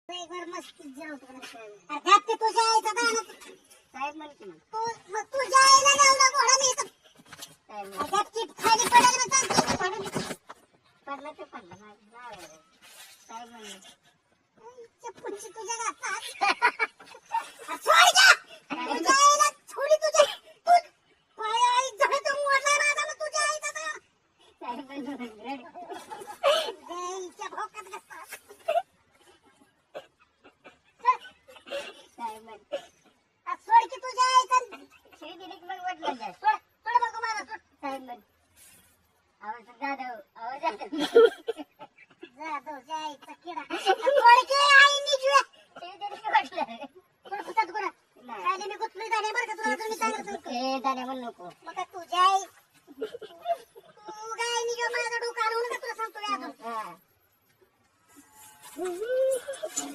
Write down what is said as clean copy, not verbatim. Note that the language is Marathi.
एक बार मस्ती जेवतो अरे ते तुझ्या आईचा दाना साहेब म्हणते तू मग तुझ्या आईला लावला घोडा मी अरे चिट खाली पडलं ना पडलं ते पडलं साहेब म्हणले चप्पूची तुझ्या घातात सोड जा तुझ्या आईला थोडी तुझ्या पाय आई जगत मोडला माझा मग तुझ्या आईचा दाना साहेब म्हणले गाईच्या भोकात घातात सोड की तुझ्या आईचा श्री दिली मग वाटलं जाय सोड सोड मग मला सोड साहेब म्हण आवाज जाधवच्या आईचा किडा सोड की आईनी जीव श्री दिली वाटलं सोड कुठं कोणा काय मी गुतलोय दाणे बरं का तुला अजून मी सांगत ए दाणे म्हण नको मग